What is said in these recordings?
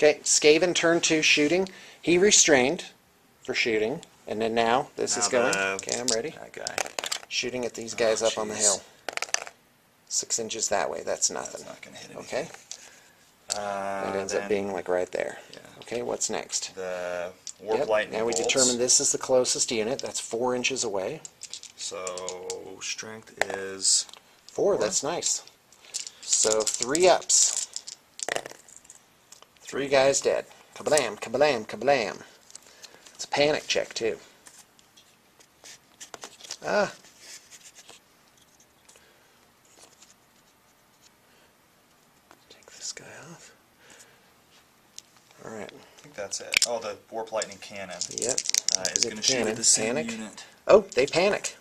Okay, Skaven turn 2 shooting. He restrained for shooting, and then now this is going. Okay, I'm ready. That guy. Shooting at these guys up on the hill. 6 inches that way, that's nothing. That's not going to hit anything. Okay? That ends up being like right there. Yeah. Okay, what's next? The warp lightning Now we bolts. determine this is the closest unit. That's 4 inches away. So strength is 4, that's nice. So 3 ups. 3 guys dead. Kablam, kablam, kablam. It's a panic check too. Ah. Take this guy off. Alright. I think that's it. Oh, the warp lightning cannon. Yep. Is going to shoot at the same panic. unit. Oh, they panic.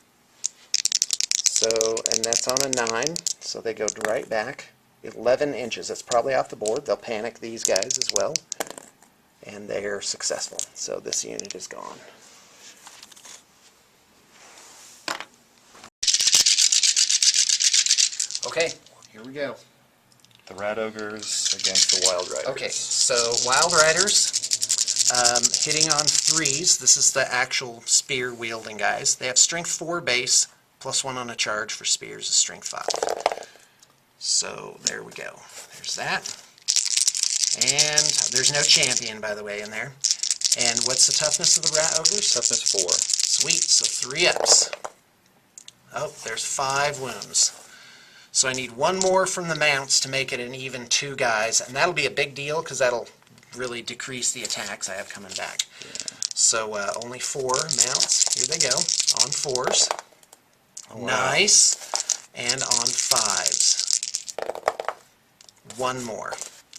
So, and that's on a 9, so they go right back. 11 inches. That's probably off the board. They'll panic these guys as well. And they're successful. So this unit is gone. Okay, here we go. The Rat Ogres against the Wild Riders. Okay, so Wild Riders, hitting on 3s. This is the actual spear wielding guys. They have strength 4 base, +1 on a charge for spears is strength 5. So there we go. There's that. And there's no champion, by the way, in there. And what's the toughness of the Rat Ogres? Toughness 4. Sweet, so 3 ups. Oh, there's 5 wounds. So I need 1 more from the mounts to make it an even 2 guys, and that'll be a big deal because that'll really decrease the attacks I have coming back. Yeah. So only 4 mounts. Here they go, on 4s. Oh, wow. Nice. And on 5s. 1 more.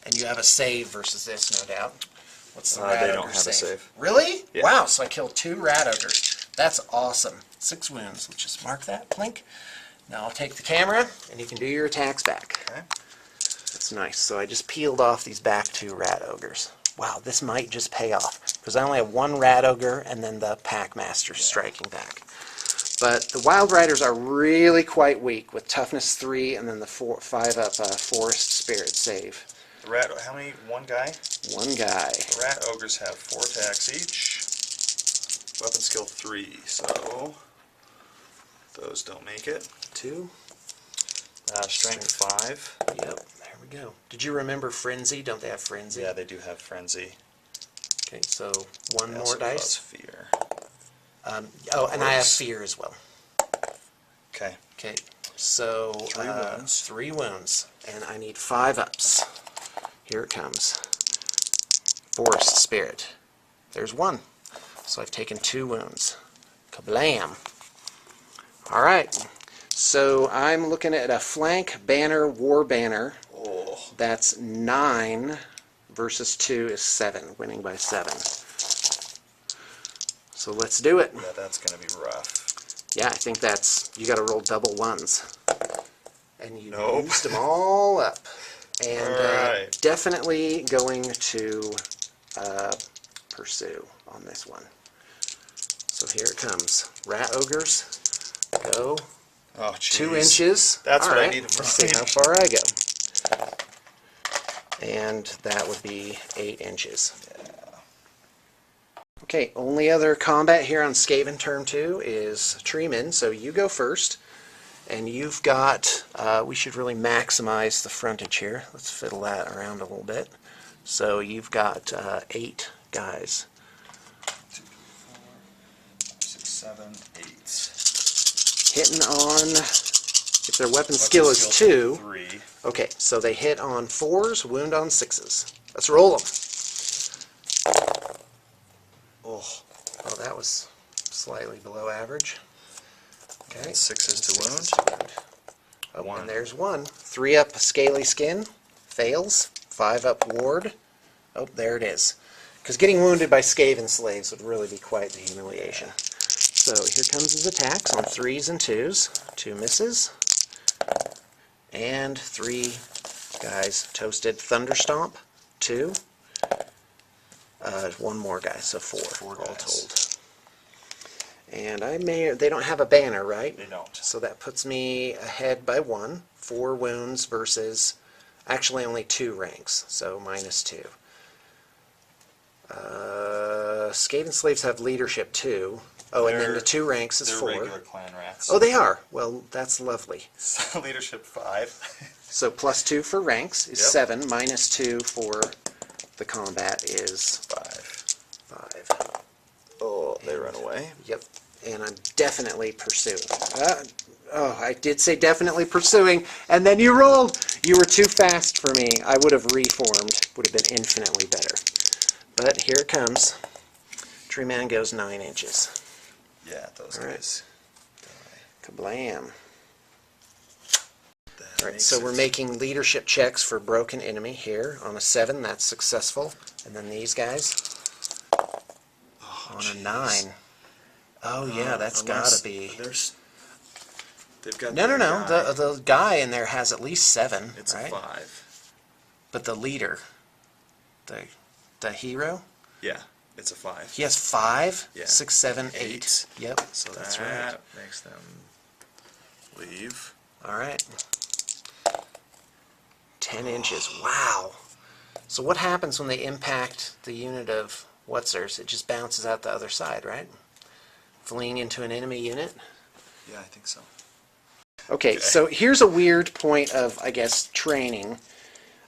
And you have a save versus this, no doubt. What's the Rat Ogre They don't have save? a save. Really? Yeah. Wow, so I killed 2 Rat Ogres. That's awesome. 6 wounds. Let's just mark that, plink. Now I'll take the camera, and you can do your attacks back. Okay. That's nice. So I just peeled off these back 2 Rat Ogres. Wow, this might just pay off, because I only have 1 Rat Ogre and then the Packmaster striking back. But the Wild Riders are really quite weak with toughness 3 and then the 5 up Forest Spirit save. The Rat, how many? 1 guy? 1 guy. The Rat Ogres have 4 attacks each. Weapon skill 3, so those don't make it. 2. Strength 5. Yep, there we go. Did you remember Frenzy? Don't they have Frenzy? Yeah, they do have Frenzy. Okay, so 1 They more also dice. cause Fear. Oh, and I have Fear as well. Okay. Okay, so 3 wounds. 3 wounds, and I need 5 ups. Here it comes. Forest Spirit. There's 1. So I've taken 2 wounds. Kablam! Alright, so I'm looking at a flank banner, war banner. Oh. That's 9 versus 2 is 7, winning by 7. So let's do it. Yeah, that's going to be rough. Yeah, I think that's, you got to roll double 1s. And you Nope. used them all up. And Alright. definitely going to pursue on this one. So here it comes. Rat Ogres, go. Oh, jeez. 2 inches. That's all what I right, need. Let's see how far I go. And that would be 8 inches. Yeah. Okay, only other combat here on Skaven turn 2 is Treeman, so you go first. And you've got, we should really maximize the frontage here. Let's fiddle that around a little bit. So you've got 8 guys. 2, 4, 6, 7, 8. Hitting on, if their weapon skill is 2, 3. okay, so they hit on 4s, wound on 6s. Let's roll them. Oh, that was slightly below average. Okay, 6s to wound. Oh, 1. and there's 1. 3 up Scaly Skin, fails. 5 up Ward. Oh, there it is. Because getting wounded by Skaven slaves would really be quite the humiliation. So here comes his attacks on 3s and 2s. 2 misses. And 3 guys toasted. Thunderstomp, 2. 1 more guy, so 4 all guys. told. And they don't have a banner, right? They don't. So that puts me ahead by 1. 4 wounds versus, actually only 2 ranks, so -2. Skaven slaves have leadership too. Oh, and then the 2 ranks is they're 4. regular clan rats. Oh, they are. Well, that's lovely. So leadership 5. So +2 for ranks is Yep. 7, -2 for the combat is 5. Oh, they run away. Yep, and I'm definitely pursuing. Oh, I did say definitely pursuing, and then you rolled. You were too fast for me. I would have reformed. Would have been infinitely better. But here it comes. Tree man goes 9 inches. Yeah, those All right. guys. Kablam. That All right, makes so we're it- making leadership checks for broken enemy here. On a 7, that's successful. And then these guys on a jeez. 9. Oh yeah, that's Unless gotta be. They've got No, their no. guy. The guy in there has at least 7, It's right? a 5. But the leader, the hero, Yeah, it's a 5. he has 5, Yeah. 6, 7, 8. 8. Yep, So that's that right. makes them leave. All right. 10 inches. Wow. So what happens when they impact the unit of what's theirs? It just bounces out the other side, right? Fleeing into an enemy unit. Yeah, I think so. Okay, so here's a weird point of, I guess, training.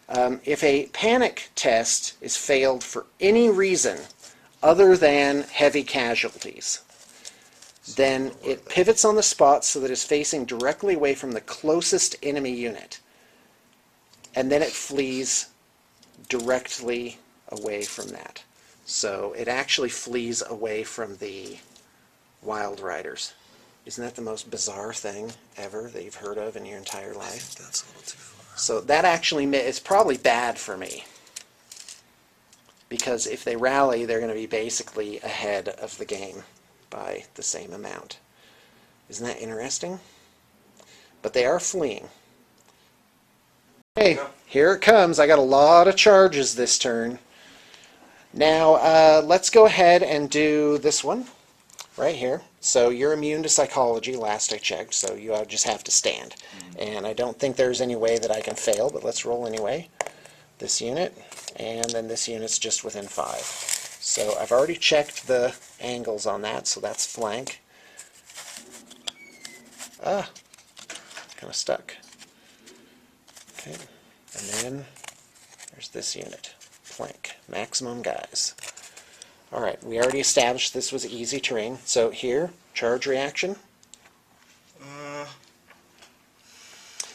If a panic test is failed for any reason other than heavy casualties, then it pivots on the spot so that it's facing directly away from the closest enemy unit. And then it flees directly away from that. So it actually flees away from the Wild Riders. Isn't that the most bizarre thing ever that you've heard of in your entire life? That's a little too far. So that actually is probably bad for me. Because if they rally, they're going to be basically ahead of the game by the same amount. Isn't that interesting? But they are fleeing. Okay, here it comes. I got a lot of charges this turn. Now, let's go ahead and do this one right here. So you're immune to psychology, last I checked, so you just have to stand. And I don't think there's any way that I can fail, but let's roll anyway. This unit, and then this unit's just within 5. So I've already checked the angles on that, so that's flank. Kind of stuck. Okay, and then there's this unit, flank, maximum guys. All right, we already established this was easy terrain. So here, charge reaction.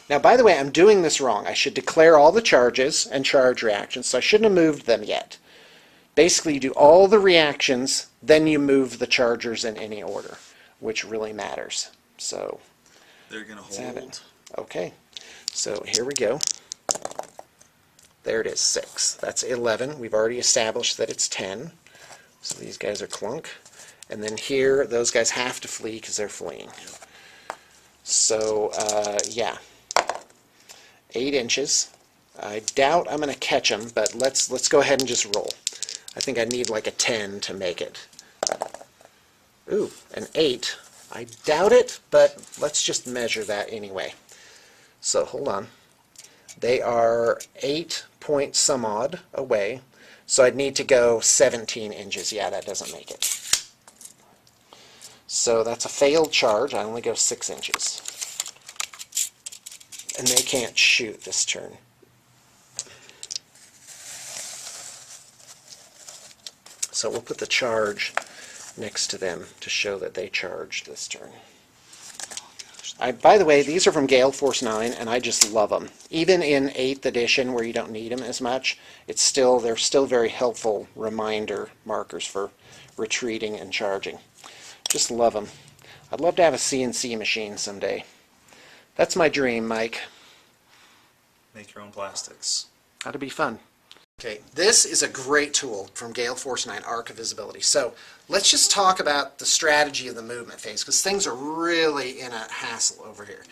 Now, by the way, I'm doing this wrong. I should declare all the charges and charge reactions, so I shouldn't have moved them yet. Basically, you do all the reactions, then you move the chargers in any order, which really matters. So They're going to let's have hold. it. Okay, so here we go. There it is, 6. That's 11. We've already established that it's 10. So these guys are clunk. And then here, those guys have to flee because they're fleeing. So, yeah. 8 inches. I doubt I'm going to catch them, but let's go ahead and just roll. I think I need like a 10 to make it. Ooh, an 8. I doubt it, but let's just measure that anyway. So, hold on. They are 8 point some odd away. So I'd need to go 17 inches. Yeah, that doesn't make it. So that's a failed charge. I only go 6 inches. And they can't shoot this turn. So we'll put the charge next to them to show that they charged this turn. By the way, these are from Gale Force 9, and I just love them. Even in 8th edition, where you don't need them as much, they're still very helpful reminder markers for retreating and charging. Just love them. I'd love to have a CNC machine someday. That's my dream, Mike. Make your own plastics. That'd be fun. Okay, this is a great tool from Gale Force 9, Arc of Visibility. So let's just talk about the strategy of the movement phase, because things are really in a hassle over here.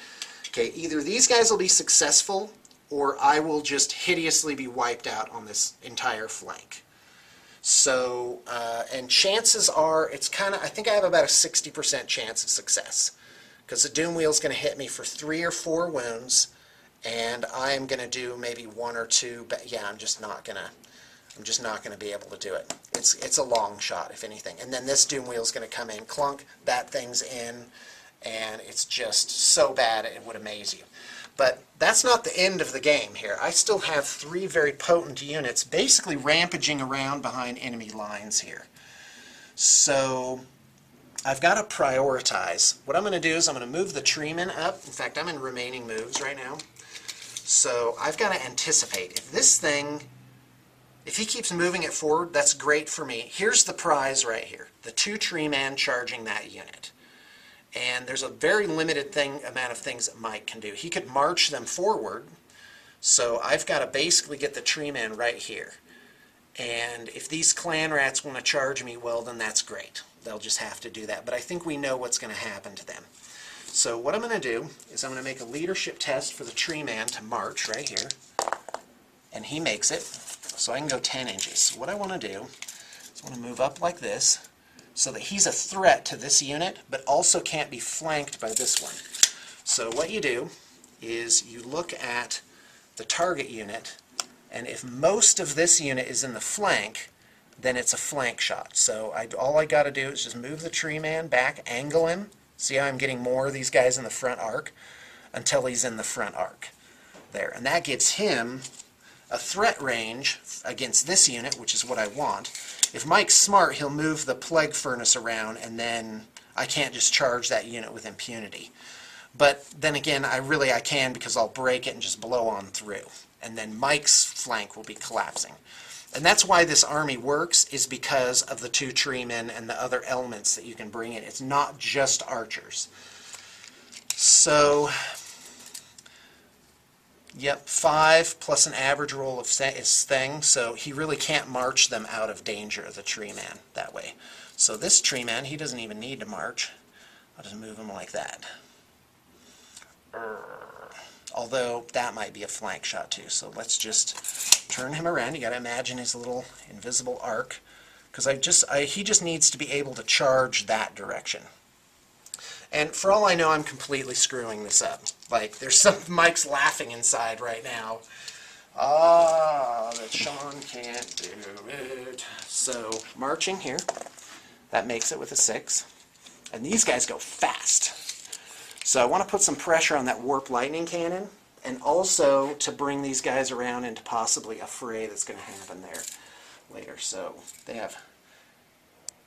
Okay, either these guys will be successful, or I will just hideously be wiped out on this entire flank. So, and chances are, it's kind of, I think I have about a 60% chance of success, because the Doom Wheel's going to hit me for 3 or 4 wounds, and I'm going to do maybe 1 or 2, but yeah, I'm just not going to, I'm just not going to be able to do it. It's a long shot, if anything. And then this doom wheel is going to come in, clunk, that thing's in, and it's just so bad it would amaze you. But that's not the end of the game here. I still have 3 very potent units basically rampaging around behind enemy lines here. So I've got to prioritize. What I'm going to do is I'm going to move the treeman up. In fact, I'm in remaining moves right now. So I've got to anticipate. If this thing, if he keeps moving it forward, that's great for me. Here's the prize right here. The 2 treeman charging that unit. And there's a very limited amount of things that Mike can do. He could march them forward. So I've got to basically get the treeman right here. And if these clan rats want to charge me, well, then that's great. They'll just have to do that. But I think we know what's going to happen to them. So what I'm going to do is I'm going to make a leadership test for the treeman to march right here. And he makes it. So I can go 10 inches. So what I want to do is I want to move up like this so that he's a threat to this unit, but also can't be flanked by this one. So what you do is you look at the target unit, and if most of this unit is in the flank, then it's a flank shot. So all I got to do is just move the treeman back, angle him. See how I'm getting more of these guys in the front arc until he's in the front arc. There. And that gives him a threat range against this unit, which is what I want. If Mike's smart, he'll move the plague furnace around, and then I can't just charge that unit with impunity. But then again, I can, because I'll break it and just blow on through. And then Mike's flank will be collapsing. And that's why this army works, is because of the 2 treemen and the other elements that you can bring in. It's not just archers. So, yep, 5 plus an average roll of is thing, so he really can't march them out of danger, the treeman, that way. So this treeman, he doesn't even need to march. I'll just move him like that. Although that might be a flank shot too, so let's just turn him around. You got to imagine his little invisible arc, because he just needs to be able to charge that direction. And for all I know, I'm completely screwing this up. Like, there's some Mike's laughing inside right now. That Sean can't do it. So marching here, that makes it with a 6, and these guys go fast. So I want to put some pressure on that warp lightning cannon, and also to bring these guys around into possibly a fray that's going to happen there later. So they have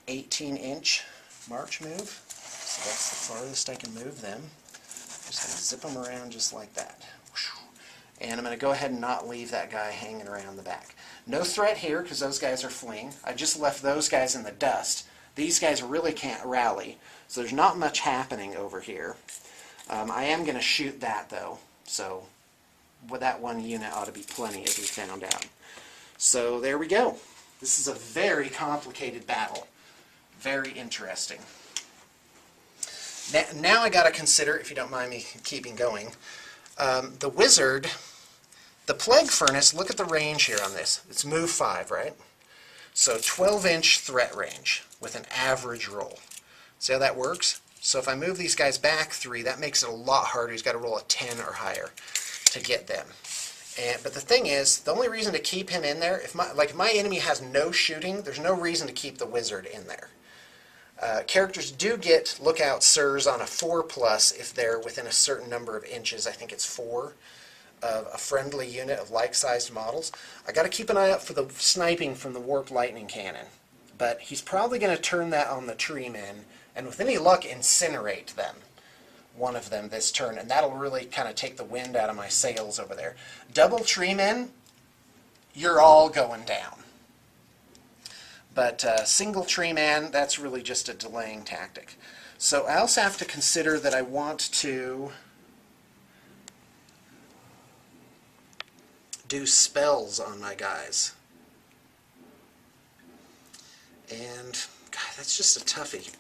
18-inch march move, so that's the farthest I can move them. Just going to zip them around just like that. And I'm going to go ahead and not leave that guy hanging around the back. No threat here, because those guys are fleeing. I just left those guys in the dust. These guys really can't rally, so there's not much happening over here. I am going to shoot that, though, so with that one unit ought to be plenty, as we found out. So there we go. This is a very complicated battle. Very interesting. Now I got to consider, if you don't mind me keeping going, the wizard, the plague furnace, look at the range here on this. It's move 5, right? So 12-inch threat range with an average roll. See how that works? So if I move these guys back 3, that makes it a lot harder. He's got to roll a 10 or higher to get them. But the thing is, the only reason to keep him in there, if my enemy has no shooting, there's no reason to keep the wizard in there. Characters do get lookout sirs on a 4+ if they're within a certain number of inches. I think it's 4 of a friendly unit of like-sized models. I got to keep an eye out for the sniping from the warp lightning cannon. But he's probably going to turn that on the treemen, and with any luck, incinerate them. One of them this turn, and that'll really kind of take the wind out of my sails over there. Double treemen, you're all going down. But single treeman, that's really just a delaying tactic. So I also have to consider that I want to do spells on my guys. And, God, that's just a toughie.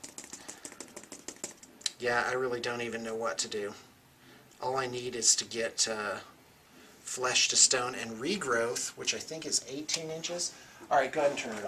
Yeah, I really don't even know what to do. All I need is to get flesh to stone and regrowth, which I think is 18 inches. All right, go ahead and turn it off.